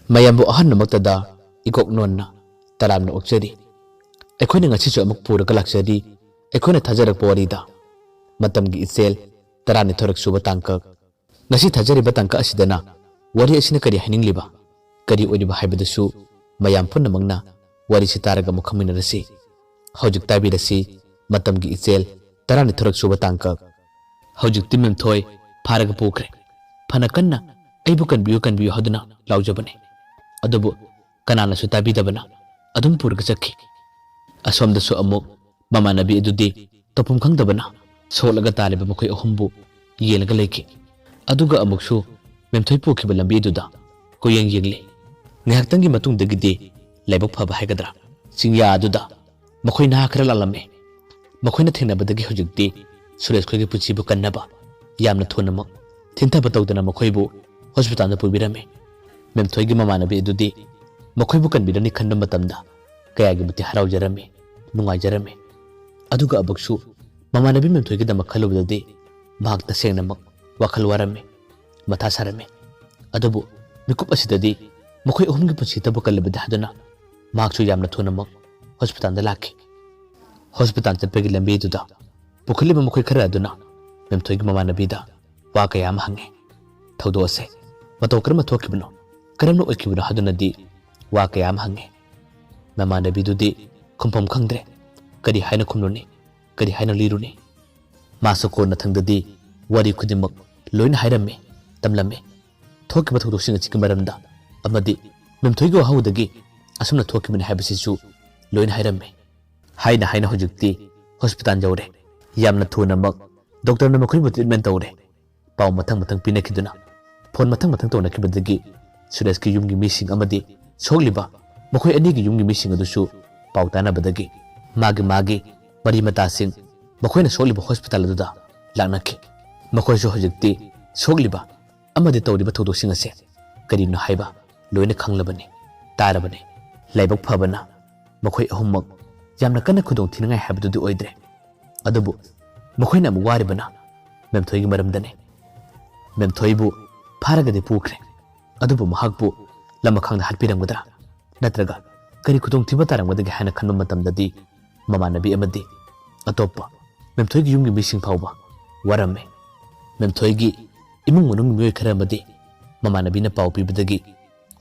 mayambu ahan namaktada ikok nonna taramna okjari ekhone ngasi chu amuk pura kalaksari ekhone thajarak porida matamgi icel tarani thorak suba tangka ngasi thajari batangka asidana wari asina kari haning liba kari oiba haibadasu mayam punna mangna wari sitaraga mukhamina rasi hojik tabi rasi matamgi icel tarani thorak suba tangka hojik timem thoi pharaga pokre phana kanna aibu kanbiyu haduna laujabane adubu kanana su tabi dabana adum purga chakhi asomda su amuk mamanabi adudi topum khangdabana solaga taliba makhoi ahumbu yelaga leiki aduga amuk su memthoi pokhiba lambi aduda koyeng yengle ngahaktangi matung dagidi laibok phaba haigadra singya aduda makhoi na khara lalame makhoi na thenabadagi hojikti suresh khoigi puchibu kannaba yamna thonamak thinthaba tawdana makhoi bu hospital da pubirame memthoi gi mamanabi adudi makhoi bu kanbirani khanna matamda kaya gi buti harau jarame nungai jarame aduga abaksu mamanabi memthoi gi damak khalubdadi bahak ta sengnamak wakhal warame matha sarame adubu mikup asidadi makhoi ohumgi puchi tabu kalbada haduna mahaksu yamna thonamak hospital da lakhi hospital chapegi lambi duda pukhliba makhoi khara aduna memthoi gi mamanabi da wa kaya ma hange thaudo ase matau karma thokibno karamno oikibno hadunadi wa kaya ma hange mamanabi dudi khumpham khangdre kari haina khumnoni kari haina liruni masako na thangdadi wari khudimak loina hairame tamlame thokiba thudosing chikmaramda amadi memthoi go haudagi asumna thokibne habisisu loina hairame haina hojikti hospital jawre yamna thunamak doctor na makhoi treatment tawre pau mathang pinakiduna phone mathang tawna kibadagi suresh ki yumgi mising amadi sogliba makhoi ani gi yumgi mising adusu pau tana badagi magi mari mata sing makhoi na sogliba hospital aduda lanakhi makhoi so hojikti sogliba amadi tawriba thodo sing ase karino haiba loina khanglabani tarabani laibak phabana makhoi ahummak yamna kana khudong thinangai habdudi oidre adubu makhoi na waribana memthoi gi maramdane memthoi bu pharagadi pukre adubu mahakbu lamakhangda hatpiramgadra natraga kari khudong thiba taramgadagi hana khanba matamdadi mamanabi amadi atoppa memthoi gi yumgi mising phauba warame memthoi gi imung manung miyoi khara amadi mamanabi na pau pibadagi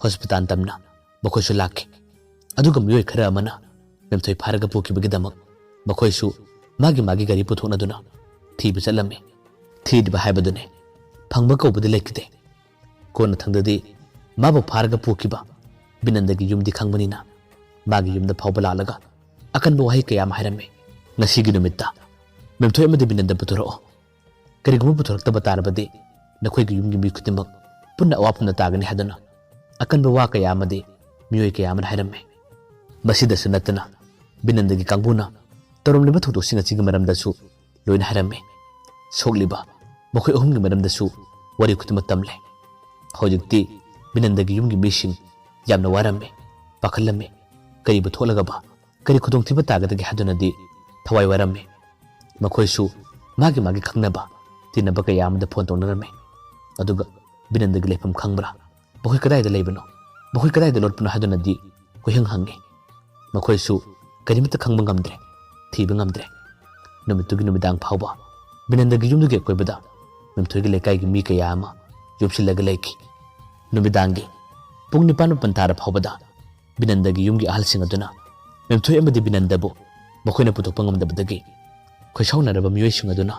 hospital tamna makhoi su lakhi aduga miyoi khara amana memthoi pharaga pokibagi damak makhoi su magi gari puthonaduna thiba chalame thiba haibadune phangba kobudi lekite kona thangdadi mabu pharaga pokiba binandagi yumdi khangbanina magi yumda phawba lalaga akanba wahi kayam hairame ngasigi numitta memthoi amadi binanda puthoro kariguma puthoraktaba tarabadi nakhoi gi yumgi mi khutimak punna awapna tagani hadana akanba wa kayamadi miyoi kayam hairame masida sunatana binandagi kangbuna toromliba thodo singa chiga maramdasu loina hairame sogliba makhoi ohumgi maramdasu wari khutuma tamle hojikti binandagi yumgi mising yamna warame pakhalame kari butholagaba kari khudong thiba tagadagi hadunadi thawai warame makhoi su magi khangnaba tinaba kayamda phone tonarame aduga binandagi lefam khangbra makhoi kadai da leibano makhoi kadai da lotpuna hadunadi koihang hange makhoi su karimata khangba ngamdre thiba ngamdre numitugi numidang phawba binandagi yumduge koibada memthoi lekai gi mi kayama yumsilaga leiki numidangi pung nipan pantara phawbada binandagi yumgi ahalsing aduna memthoi amadi binandabu makhoina puthokpa ngamdabadagi khoisaunaraba miyoi sing aduna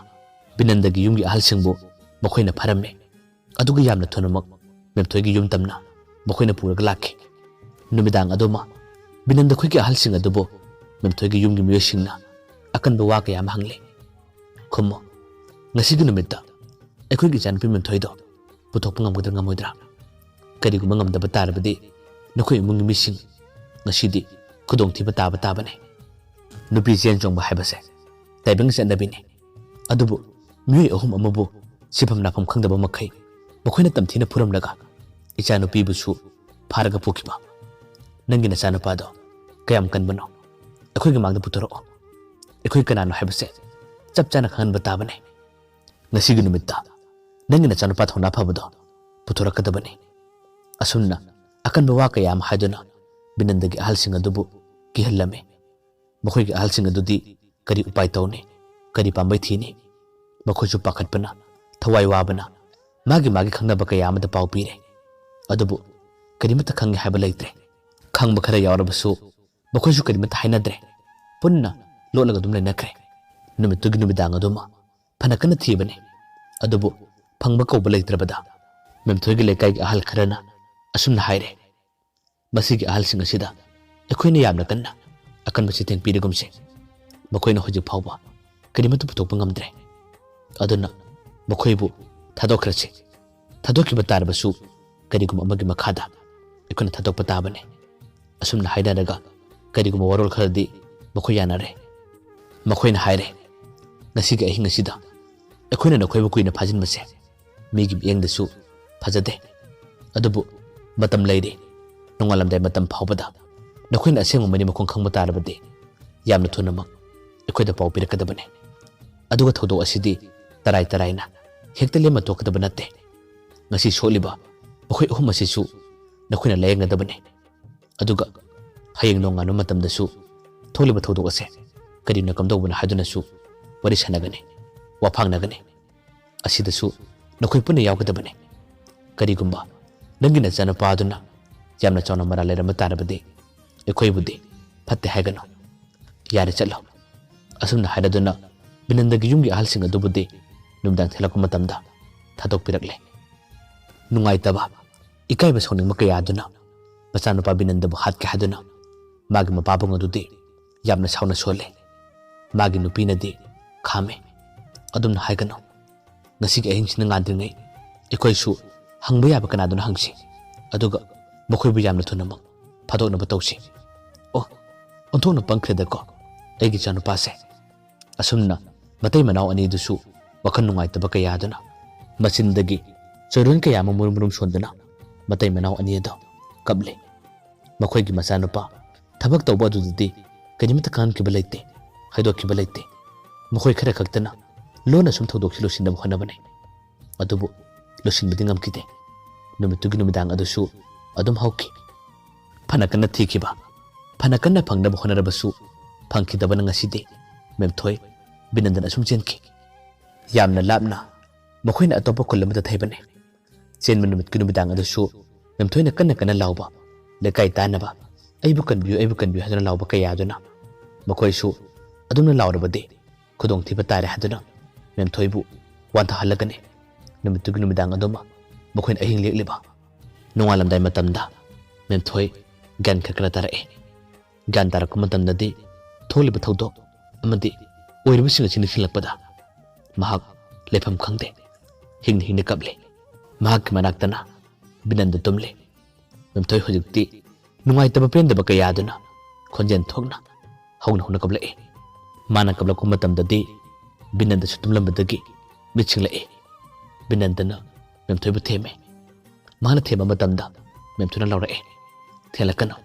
binandagi yumgi ahalsingbu makhoina pharame aduga yamna thonamak memthoi gi yumtamna makhoina puraga lakhi numidang aduma binanda khoigi ahalsing adubu memthoi gi yumgi miyoi singna akanba wa kayam hangle khomo ngasigi numita akhoi janpi memthoi do puthokpa ngamgadra ngamoidra kariguma ngamdaba tarabadi nakhoi imungi mising ngasidi khudong thiba tabane nupi chen chongba haibase taibang sanabine adubu miyoi ahum amabu sifam nafam khangdaba makhai makhoina tamthina puramlaga icha nupi busu pharaga pokiba nangi na chana pado kayam kanbano akhoi gi mangda putoro akhoi kanano haibase chap chana khanba tabane ngasi gi numitta nangi na chana pa thona phabado puthora kadabani asumna akanba wa kaya am haiduna binandagi ahalsing adubu kihallame makhoi gi ahalsing adudi kari upai tawni kari pambai thini makhoi ju pakhatpana thawai wabana magi khangnaba kaya amada pau pire adubu karimata khangi haiba leitre khangba khara yawrabasu makhoi ju karimata hainadre punna lolaga dum lainakre numittugi numidang aduma phanakana thibane adubu phangba kawba leitrabada memthoigi lekai gi ahal kharana asumna haire masigi ahalsing asida ekhoina yamna kanna akanba chiteng pirigumse makoina hojik phawba karimatu puthokpa ngamdre aduna makoibu thadokrache thadokkiba tarbasu karigum amagi makhada ekhoina thadokpa tabane asumna haidaraga karigum warol kharadi makoi yanare makoina haire ngasigi ahinga asida ekhoina nakhoibu kuina phajinbase migi yengdasu phajade adubu matam leide nongalamdai matam phawbada nakhoina aseng mani makong khangba tarabade yamna thunamak ekhoida pau pirakadabane aduga thodo asidi tarai na hekta lema tokadaba natte ngasi soliba makhoi ahum asisu nakhoina layengadabane aduga hayeng nonganu matamdasu tholiba thodo ase karina kamdobuna hadunasu wari sanagane waphangnagane asidasu nakhoi puna yawgadabane karigumba nangina jana paaduna yamna chawna mara lerama tarabade ekhoibudi phatte haigano yare chalo asumna haidaduna binandagi yumgi ahalsing adubudi numdang thelakku matamda thadok pirakle nungaitaba ikaiba sawning makaya aduna machanupa binandabu hatke haduna magi mapabung adudi yamna sawna sole magi nupinadi khame adumna haigano ngasigi ahingsina ngandringai ekoisu hangba yaba kanaduna hangsi aduga makoibu yamna thunamak phadoknaba tawsi o onthona pangkhredako aigi chanupase asumna matai manau ani dusu wakhan nungaitaba kaya aduna masindagi chorun kaya murum sondana matai manau ani ado kable makoigi masanupa thabak tawba adudi kanimata kan kibalaite haidok kibalaite makoi khara khaktana lona sum thodok silosinda bhanabane adubu losin bidingam kite numitugi numidang adusu adum hauki phanakana thikiba phanakana phangna bhonarabasu phangkidabana ngaside memthoi binandan asum chenki yamna labna makhoina atopa kulamata thaibane chen minumit kinumidang adusu memthoina kana lawba lekai tanaba aibu kanbiu hadana lawba kaya aduna makhoisu adumna lawrabade khudong thiba tare haduna memthoibu wanta halagane numitugi numidang aduma makhoina ahing lekliba nongalamdai matamda memthoi gan khakra tarae gan tarak matamdadi tholiba thodok amadi oiribising achini silakpada mahak lefam khangde hingni kable mahak manaktana binanda tumle memthoi hojikti nungaitaba pendaba kaya aduna khonjen thokna hawna kable mana kabla ko matamdadi binanda sutumlambadagi michinglae binandana memthoi bu theme mana thema matamda memthuna lawrae thelakano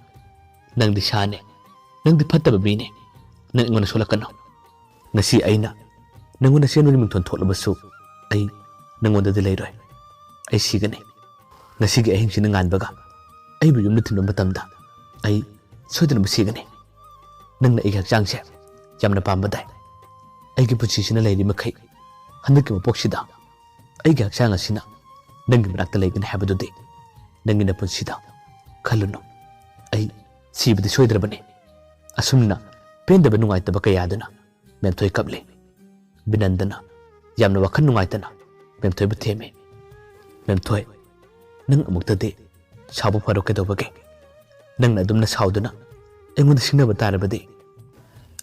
nangdi shane nangdi phattaba bine nang ingona solakano ngasi aina nangona senuni mingthon tholabasu ai nangonda de leiroi ai sigane ngasi gi ahing sina nganbaga ai bu yumna thimba matamda ai soidana busigane nangna ai hakchangse yamna pambadai ai gi puchi sina leiri makai handaki mapoksida ai gi hakchang asina nangi manakta leigane habadudi nangi na punsida khaluno ai sibadi soidrabane asumna pendaba nungaitaba kaya aduna memthoi kable binandana yamna wakhan nungaitana memthoi bu theme memthoi nang amuktade sabu farokedobage nangna adumna sauduna engonda singnaba tarabade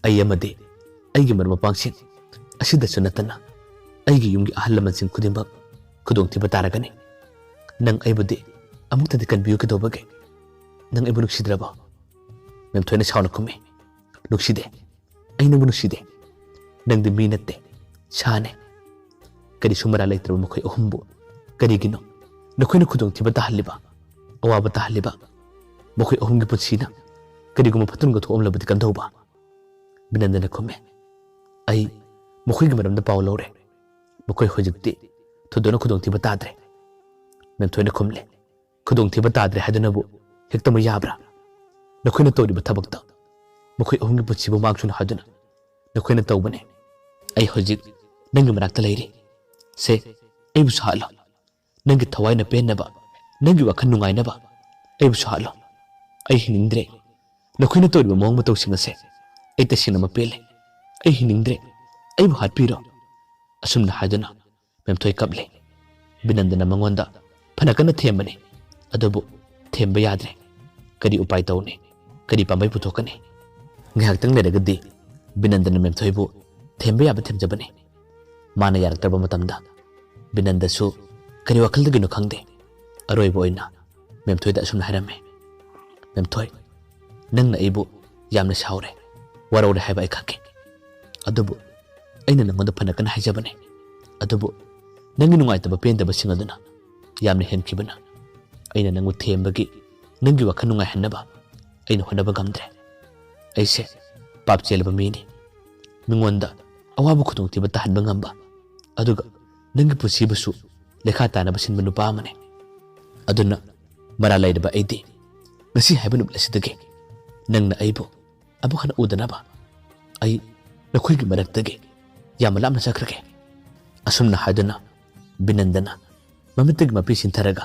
ai amade aigi marma pangsin asida sunatana aigi yumgi ahallamansin khudimbak khudong tiba taragane nang aibudi amuktade kanbiu kedobage nang aibu nuksidraba memthoina sauna kume nukside ai nang nukside nang de minate sane kadi sumara leitra makhoi ahumbu kadi gino nakhoina khudong tiba tahliba awaba tahliba makhoi ahumgi putsina kadi guma phatunga thomlabadi kandoba binandana kume ai makhoi gi maramda paw lore makhoi hojikti thodona khudong tiba tadre memthoina kumle khudong tiba tadre hadunabu ꯍꯦꯛꯇꯃꯛ ꯌꯥꯕ꯭ꯔꯥ ꯅꯈꯣꯏꯅ ꯇꯧꯔꯤꯕ ꯊꯕꯛꯇ ꯃꯈꯣꯏ ꯑꯍꯨꯝꯒꯤ ꯄꯨꯟꯁꯤꯕꯨ ꯃꯥꯡꯁꯨꯅ ꯍꯥꯏꯗꯨꯅ ꯅꯈꯣꯏꯅ ꯇꯧꯕꯅꯦ ꯑꯩ ꯍꯧꯖꯤꯛ ꯅꯪꯒꯤ ꯃꯅꯥꯛꯇ ꯂꯩꯔꯤ ꯁꯦ ꯑꯩꯕꯨ ꯁꯥꯍꯜꯂꯣ ꯅꯪꯒꯤ ꯊꯋꯥꯏꯅ ꯄꯦꯟꯅꯕ ꯅꯪꯒꯤ ꯋꯥꯈꯜ ꯅꯨꯡꯉꯥꯏꯅꯕ ꯑꯩꯕꯨ ꯁꯥꯍꯜꯂꯣ ꯑꯩ ꯍꯤꯡꯅꯤꯡꯗ꯭ꯔꯦ ꯅꯈꯣꯏꯅ ꯇꯧꯔꯤꯕ ꯃꯑꯣꯡ ꯃꯇꯧꯁꯤꯡ ꯑꯁꯦ ꯑꯩ ꯇꯁꯦꯡꯅꯃꯛ ꯄꯦꯜꯂꯦ ꯑꯩ ꯍꯤꯡꯅꯤꯡꯗ꯭ꯔꯦ ꯑꯩꯕꯨ ꯍꯥꯠꯄꯤꯔꯣ ꯑꯁꯨꯝꯅ ꯍꯥꯏꯗꯨꯅ ꯃꯦꯝꯊꯣꯏ ꯀꯞꯂꯦ ꯕꯤꯅꯟꯗꯅ ꯃꯉꯣꯟꯗ ꯐꯅ ꯀꯟꯅ ꯊꯦꯝꯕꯅꯤ ꯑꯗꯨꯕꯨ ꯊꯦꯝꯕ ꯌꯥꯗ꯭ꯔꯦ ꯀꯔꯤ ꯎꯄꯥꯏ ꯇꯧꯅꯤ ꯀꯔꯤ ꯄꯥꯝꯕꯩ ꯄꯨꯊꯣꯛꯀꯅꯤ ꯉꯥꯏꯍꯥꯛꯇꯪ ꯂꯩꯔꯒꯗꯤ ꯕꯤꯅꯟꯗꯅ ꯃꯦꯝꯊꯣꯏꯕꯨ ꯊꯦꯝꯕ ꯌꯥꯕ ꯊꯦꯝꯖꯕꯅꯤ ꯃꯥꯅ ꯌꯥꯔꯛꯇ꯭ꯔꯕ ꯃꯇꯝꯗ ꯕꯤꯅꯟꯗꯁꯨ ꯀꯔꯤ ꯋꯥꯈꯜꯗꯒꯤꯅꯣ ꯈꯪꯗꯦ ꯑꯔꯣꯏꯕ ꯑꯣꯏꯅ ꯃꯦꯝꯊꯣꯏꯗ ꯑꯁꯨꯝꯅ ꯍꯥꯏꯔꯝꯃꯦ ꯃꯦꯝꯊꯣꯏ ꯅꯪꯅ ꯑꯩꯕꯨ ꯌꯥꯝꯅ ꯁꯥꯎꯔꯦ ꯋꯥꯔꯧꯔꯦ ꯍꯥꯏꯕ ꯑꯩ ꯈꯪꯉꯦ ꯑꯗꯨꯕꯨ ꯑꯩꯅ ꯅꯪꯉꯣꯟꯗ ꯐꯅ ꯀꯟꯅ ꯍꯥꯏꯖꯕꯅꯦ ꯑꯗꯨꯕꯨ ꯅꯪꯒꯤ ꯅꯨꯡꯉꯥꯏꯇꯕ ꯄꯦꯟꯗꯕꯁꯤꯡ ꯑꯗꯨꯅ ꯌꯥꯝꯅ ꯍꯦꯟꯈꯤꯕꯅ ꯑꯩꯅ ꯅꯪꯕꯨ ꯊꯦꯝꯕꯒꯤ ꯅꯪꯒꯤ ꯋꯥꯈꯜ ꯅꯨꯡꯉꯥꯏꯍꯟꯅꯕ ꯑꯩꯅ ꯍꯣꯠꯅꯕ ꯉꯝꯗ꯭ꯔꯦ ꯑꯩꯁꯦ ꯄꯥꯞ ꯆꯦꯜꯂꯕ ꯃꯤꯅꯤ ꯃꯤꯉꯣꯟꯗ ꯑꯋꯥꯕ ꯈꯨꯗꯣꯡꯊꯤꯕ ꯇꯥꯍꯟꯕ ꯉꯝꯕ ꯑꯗꯨꯒ ꯅꯪꯒꯤ ꯄꯨꯟꯁꯤꯕꯨꯁꯨ ꯂꯩꯈꯥ ꯇꯥꯅꯕ ꯁꯤꯟꯕ ꯅꯨꯄꯥ ꯑꯃꯅꯤ ꯑꯗꯨꯅ ꯃꯔꯥ ꯂꯩꯔꯕ ꯑꯩꯗꯤ ꯉꯁꯤ ꯍꯥꯏꯕ ꯅꯨꯃꯤꯠ ꯑꯁꯤꯗꯒꯤ ꯅꯪꯅ ꯑꯩꯕꯨ ꯑꯃꯨꯛ ꯍꯟꯅ ꯎꯗꯅꯕ ꯑꯩ ꯅꯈꯣꯏꯒꯤ ꯃꯔꯛꯇꯒꯤ ꯌꯥꯝꯅ ꯂꯥꯞꯅ ꯆꯠꯈ꯭ꯔꯒꯦ ꯑꯁꯨꯝꯅ ꯍꯥꯏꯗꯨꯅ ꯕꯤꯅꯟꯗꯅ ꯃꯃꯤꯠꯇꯒꯤ ꯃꯄꯤ ꯁꯤꯟꯊꯔꯒ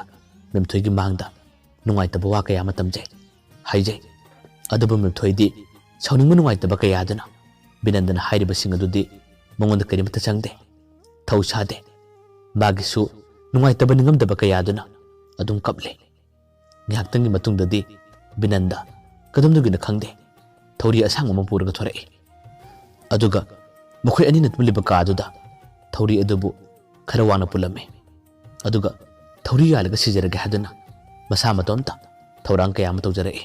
ꯃꯦꯝꯊꯣꯏꯒꯤ ꯃꯥꯡꯗ ꯅꯨꯡꯉꯥꯏꯇꯕ ꯋꯥ ꯀꯌꯥ ꯑꯃ ꯇꯝꯖꯩ ꯍꯥꯏꯖꯩ ꯑꯗꯨꯕꯨ ꯃꯦꯝꯊꯣꯏꯗꯤ ꯁꯥꯎꯅꯤꯡꯕ ꯅꯨꯡꯉꯥꯏꯇꯕ ꯀꯌꯥꯗꯨꯅ ꯕꯤꯅꯟꯗꯅ ꯍꯥꯏꯔꯤꯕꯁꯤꯡ ꯑꯗꯨꯗꯤ ꯃꯉꯣꯟꯗ ꯀꯔꯤꯃꯠꯇ ꯆꯪꯗꯦ ꯊꯧ ꯁꯥꯗꯦ ꯃꯥꯒꯤꯁꯨ ꯅꯨꯡꯉꯥꯏꯇꯕ ꯅꯤꯡꯉꯝꯗꯕ ꯀꯌꯥꯗꯨꯅ ꯑꯗꯨꯝ ꯀꯞꯂꯦ ꯉꯥꯏꯍꯥꯛꯇꯪꯒꯤ ꯃꯇꯨꯡꯗꯗꯤ ꯕꯤꯅꯟꯗ ꯀꯗꯣꯝꯗꯒꯤꯅꯣ ꯈꯪꯗꯦ ꯊꯧꯔꯤ ꯑꯁꯥꯡꯕ ꯑꯃ ꯄꯨꯔꯒ ꯊꯣꯔꯛꯏ ꯑꯗꯨꯒ ꯃꯈꯣꯏ ꯑꯅꯤꯅ ꯄꯨꯜꯂꯤꯕ ꯀꯥꯗꯨꯗ ꯊꯧꯔꯤ ꯑꯗꯨꯕꯨ ꯈꯔ ꯋꯥꯡꯅ ꯄꯨꯜꯂꯝꯃꯤ ꯑꯗꯨꯒ ꯊꯧꯔꯤ ꯌꯥꯜꯂꯒ ꯁꯤꯖꯔꯒꯦ ꯍꯥꯏꯗꯨꯅ ꯃꯁꯥ ꯃꯇꯣꯝꯇ ꯊꯧꯔꯥꯡ ꯀꯌꯥ ꯑꯃ ꯇꯧꯖꯔꯛꯏ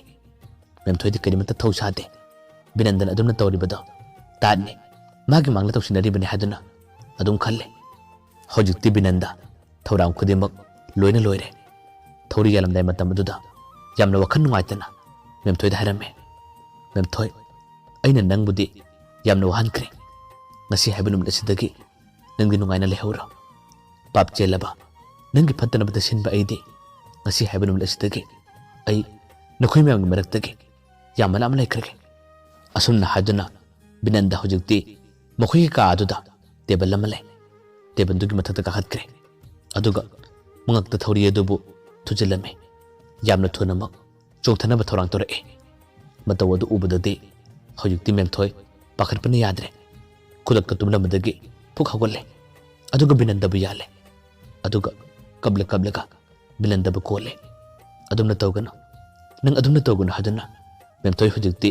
ꯃꯦꯝꯊꯣꯏꯗꯤ ꯀꯔꯤꯃꯠꯇ ꯊꯧ ꯁꯥꯗꯦ ꯕꯤꯅꯟꯗꯅ ꯑꯗꯨꯝꯅ ꯇꯧꯔꯤꯕꯗꯣ ꯇꯥꯠꯅꯤ ꯃꯥꯒꯤ ꯃꯥꯡꯗ ꯇꯧꯁꯤꯟꯅꯔꯤꯕꯅꯤ ꯍꯥꯏꯗꯨꯅ ꯑꯗꯨꯝ ꯈꯜꯂꯦ ꯍꯧꯖꯤꯛꯇꯤ ꯕꯤꯅꯟꯗ ꯊꯧꯔꯥꯡ ꯈꯨꯗꯤꯡꯃꯛ ꯂꯣꯏꯅ ꯂꯣꯏꯔꯦ ꯊꯧꯔꯤ ꯌꯥꯜꯂꯝꯗꯥꯏ ꯃꯇꯝ ꯑꯗꯨꯗ ꯌꯥꯝꯅ ꯋꯥꯈꯜ ꯅꯨꯡꯉꯥꯏꯇꯅ ꯃꯦꯝꯊꯣꯏꯗ ꯍꯥꯏꯔꯝꯃꯦ ꯃꯦꯝꯊꯣꯏ ꯑꯩꯅ ꯅꯪꯕꯨꯗꯤ ꯌꯥꯝꯅ ꯋꯥꯍꯟꯈ꯭ꯔꯦ ꯉꯁꯤ ꯍꯥꯏꯕ ꯅꯨꯃꯤꯠ ꯑꯁꯤꯗꯒꯤ ꯅꯪꯗꯤ ꯅꯨꯡꯉꯥꯏꯅ ꯂꯩꯍꯧꯔꯣ ꯄꯥꯞ ꯆꯦꯜꯂꯕ ꯅꯪꯒꯤ ꯐꯠꯇꯅꯕꯗ ꯁꯤꯟꯕ ꯑꯩꯗꯤ ꯉꯁꯤ ꯍꯥꯏꯕ ꯅꯨꯃꯤꯠ ꯑꯁꯤꯗꯒꯤ ꯑꯩ ꯅꯈꯣꯏ ꯃꯌꯥꯝꯒꯤ ꯃꯔꯛꯇꯒꯤ ꯌꯥꯝꯅ ꯂꯥꯞꯅ ꯂꯩꯈ꯭ꯔꯒꯦ ꯑꯁꯨꯝꯅ ꯍꯥꯏꯗꯨꯅ ꯕꯤꯅꯟꯗ ꯍꯧꯖꯤꯛꯇꯤ ꯃꯈꯣꯏꯒꯤ ꯀꯥ ꯑꯗꯨꯗ ꯇꯦꯕꯜ ꯑꯃ ꯂꯩ ꯇꯦꯕꯜꯗꯨꯒꯤ ꯃꯊꯛꯇ ꯀꯥꯈꯠꯈ꯭ꯔꯦ ꯑꯗꯨꯒ ꯃꯉꯛꯇ ꯊꯧꯔꯤ ꯑꯗꯨꯕꯨ ꯊꯨꯖꯤꯜꯂꯝꯃꯤ ꯌꯥꯝꯅ ꯊꯨꯅꯃꯛ ꯆꯣꯡꯊꯅꯕ ꯊꯧꯔꯥꯡ ꯇꯧꯔꯛꯏ ꯃꯇꯧ ꯑꯗꯨ ꯎꯕꯗꯗꯤ ꯍꯧꯖꯤꯛꯇꯤ ꯃꯦꯝꯊꯣꯏ ꯄꯥꯈꯠꯄꯅ ꯌꯥꯗ꯭ꯔꯦ ꯈꯨꯗꯛꯇ ꯇꯨꯝꯂꯝꯕꯗꯒꯤ ꯄꯨꯛ ꯍꯧꯒꯠꯂꯦ ꯑꯗꯨꯒ ꯕꯤꯅꯟꯗꯕꯨ ꯌꯥꯜꯂꯦ ꯑꯗꯨꯒ ꯀꯞꯂꯒ ꯕꯤꯅꯟꯗꯕꯨ ꯀꯣꯜꯂꯦ ꯑꯗꯨꯝꯅ ꯇꯧꯒꯅꯨ ꯅꯪ ꯑꯗꯨꯝꯅ ꯇꯧꯒꯅꯨ ꯍꯥꯏꯗꯨꯅ ꯃꯦꯝꯊꯣꯏ ꯍꯧꯖꯤꯛꯇꯤ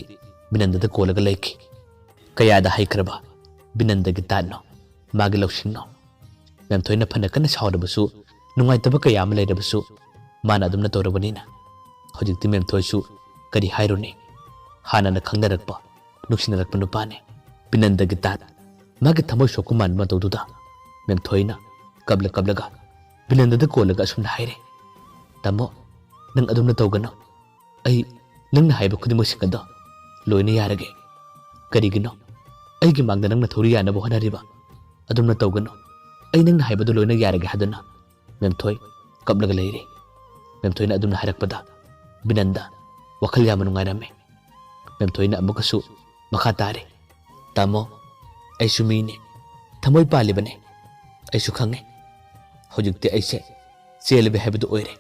ꯕꯤꯅꯟꯗꯗ ꯀꯣꯜꯂꯒ ꯂꯩꯈꯤ ꯀꯌꯥꯗ ꯍꯩꯈ꯭ꯔꯕ ꯕꯤꯅꯟꯗꯒꯤ ꯇꯥꯠꯅꯣ ꯃꯥꯒꯤ ꯂꯧꯁꯤꯡꯅꯣ ꯃꯦꯝꯊꯣꯏꯅ ꯐꯅ ꯀꯟꯅ ꯁꯥꯎꯔꯕꯁꯨ ꯅꯨꯡꯉꯥꯏꯇꯕ ꯀꯌꯥ ꯑꯃ ꯂꯩꯔꯕꯁꯨ ꯃꯥꯅ ꯑꯗꯨꯝꯅ ꯇꯧꯔꯕꯅꯤꯅ ꯍꯧꯖꯤꯛꯇꯤ ꯃꯦꯝꯊꯣꯏꯁꯨ ꯀꯔꯤ ꯍꯥꯏꯔꯨꯅꯤ ꯍꯥꯟꯅꯅ ꯈꯪꯅꯔꯛꯄ ꯅꯨꯡꯁꯤꯅꯔꯛꯄ ꯅꯨꯄꯥꯅꯤ ꯕꯤꯅꯟꯗꯒꯤ ꯇꯥꯠ ꯃꯥꯒꯤ ꯊꯃꯣꯏ ꯁꯣꯛꯄ ꯃꯥꯟꯕ ꯃꯇꯧꯗꯨꯗ ꯃꯦꯝꯊꯣꯏꯅ ꯀꯞꯂꯒ ꯕꯤꯅꯟꯗꯗ ꯀꯣꯜꯂꯒ ꯑꯁꯨꯝꯅ ꯍꯥꯏꯔꯦ ꯇꯥꯃꯣ ꯅꯪ ꯑꯗꯨꯝꯅ ꯇꯧꯒꯅꯨ ꯑꯩ ꯅꯪꯅ ꯍꯥꯏꯕ ꯈꯨꯗꯤꯡꯃꯛꯁꯤꯡ ꯑꯗꯣ ꯂꯣꯏꯅ ꯌꯥꯔꯒꯦ ꯀꯔꯤꯒꯤꯅꯣ ꯑꯩꯒꯤ ꯃꯥꯡꯗ ꯅꯪꯅ ꯊꯧꯔꯤ ꯌꯥꯅꯕ ꯍꯣꯠꯅꯔꯤꯕ ꯑꯗꯨꯝꯅ ꯇꯧꯒꯅꯨ ꯑꯩ ꯅꯪꯅ ꯍꯥꯏꯕꯗꯨ ꯂꯣꯏꯅ ꯌꯥꯔꯒꯦ ꯍꯥꯏꯗꯨꯅ ꯃꯦꯝꯊꯣꯏ ꯀꯞꯂꯒ ꯂꯩꯔꯤ ꯃꯦꯝꯊꯣꯏꯅ ꯑꯗꯨꯝꯅ ꯍꯥꯏꯔꯛꯄꯗ ꯕꯤꯅꯟꯗ ꯋꯥꯈꯜ ꯌꯥꯝꯅ ꯅꯨꯡꯉꯥꯏꯔꯝꯃꯤ ꯃꯦꯝꯊꯣꯏꯅ ꯑꯃꯨꯛꯀꯁꯨ ꯃꯈꯥ ꯇꯥꯔꯦ ꯇꯥꯃꯣ ꯑꯩꯁꯨ ꯃꯤꯅꯤ ꯊꯃꯣꯏ ꯄꯥꯜꯂꯤꯕꯅꯤ ꯑꯩꯁꯨ ꯈꯪꯉꯤ ꯍꯧꯖꯤꯛꯇꯤ ꯑꯩꯁꯦ ꯆꯦꯜꯂꯕꯤ ꯍꯥꯏꯕꯗꯨ ꯑꯣꯏꯔꯦ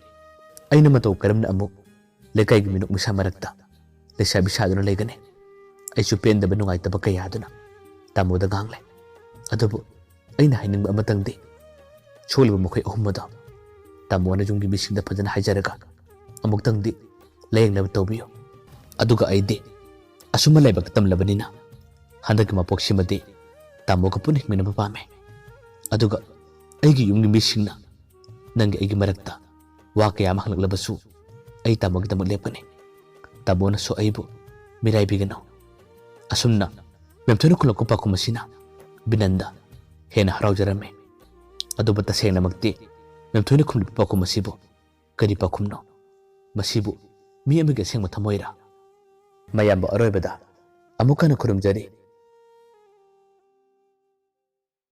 ꯑꯩꯅ ꯃꯇꯧ ꯀꯔꯝꯅ ꯑꯃꯨꯛ ꯂꯩꯀꯥꯏꯒꯤ ꯃꯤꯅꯣꯛ ꯃꯩꯁꯥ ꯃꯔꯛꯇ ꯂꯩꯁꯥꯕꯤ ꯁꯥꯗꯨꯅ ꯂꯩꯒꯅꯤ ꯑꯩꯁꯨ ꯄꯦꯟꯗꯕ ꯅꯨꯡꯉꯥꯏꯇꯕ ꯀꯌꯥꯗꯨꯅ ꯇꯥꯃꯣꯗ ꯉꯥꯡꯂꯦ ꯑꯗꯨꯕꯨ ꯑꯩꯅ ꯍꯥꯏꯅꯤꯡꯕ ꯑꯃꯇꯪꯗꯤ ꯁꯣꯜꯂꯤꯕ ꯃꯈꯣꯏ ꯑꯍꯨꯝ ꯑꯗꯣ ꯇꯥꯃꯣꯅ ꯌꯨꯝꯒꯤ ꯃꯤꯁꯤꯡꯗ ꯐꯖꯅ ꯍꯥꯏꯖꯔꯒ ꯑꯃꯨꯛꯇꯪꯗꯤ ꯂꯥꯌꯦꯡꯅꯕ ꯇꯧꯕꯤꯌꯨ ꯑꯗꯨꯒ ꯑꯩꯗꯤ ꯑꯁꯨꯝꯕ ꯂꯥꯏꯕꯛ ꯇꯝꯂꯕꯅꯤꯅ ꯍꯟꯗꯛꯀꯤ ꯃꯄꯣꯛꯁꯤꯃꯗꯤ ꯇꯥꯃꯣꯒ ꯄꯨꯟꯅ ꯍꯤꯡꯃꯤꯟꯅꯕ ꯄꯥꯝꯃꯦ ꯑꯗꯨꯒ ꯑꯩꯒꯤ ꯌꯨꯝꯒꯤ ꯃꯤꯁꯤꯡꯅ ꯅꯪꯒꯤ ꯑꯩꯒꯤ ꯃꯔꯛꯇ ꯋꯥ ꯀꯌꯥ ꯑꯃ ꯍꯪꯂꯛꯂꯕꯁꯨ ꯑꯩ ꯇꯥꯃꯣꯒꯤꯗꯃꯛ ꯂꯦꯞꯀꯅꯤ ꯇꯥꯃꯣꯅꯁꯨ ꯑꯩꯕꯨ ꯃꯤꯔꯥꯏꯕꯤꯒꯅꯨ ꯑꯁꯨꯝꯅ ꯃꯦꯝꯊꯣꯏꯅ ꯈꯨꯝꯂꯛꯄ ꯄꯥꯎꯈꯨꯝ ꯑꯁꯤꯅ ꯕꯤꯅꯟꯗ ꯍꯦꯟꯅ ꯍꯔꯥꯎꯖꯔꯝꯃꯤ ꯑꯗꯨꯕꯨ ꯇꯁꯦꯡꯅꯃꯛꯇꯤ ꯃꯦꯝꯊꯣꯏꯅ ꯈꯨꯝꯂꯤꯕ ꯄꯥꯎꯈꯨꯝ ꯑꯁꯤꯕꯨ ꯀꯔꯤ ꯄꯥꯎꯈꯨꯝꯅꯣ ꯃꯁꯤꯕꯨ ꯃꯤ ꯑꯃꯒꯤ ꯑꯁꯦꯡꯕ ꯊꯃꯣꯏꯔꯥ ꯃꯌꯥꯝꯕ ꯑꯔꯣꯏꯕꯗ ꯑꯃꯨꯛ ꯍꯟꯅ ꯈꯨꯔꯨꯝꯖꯔꯤ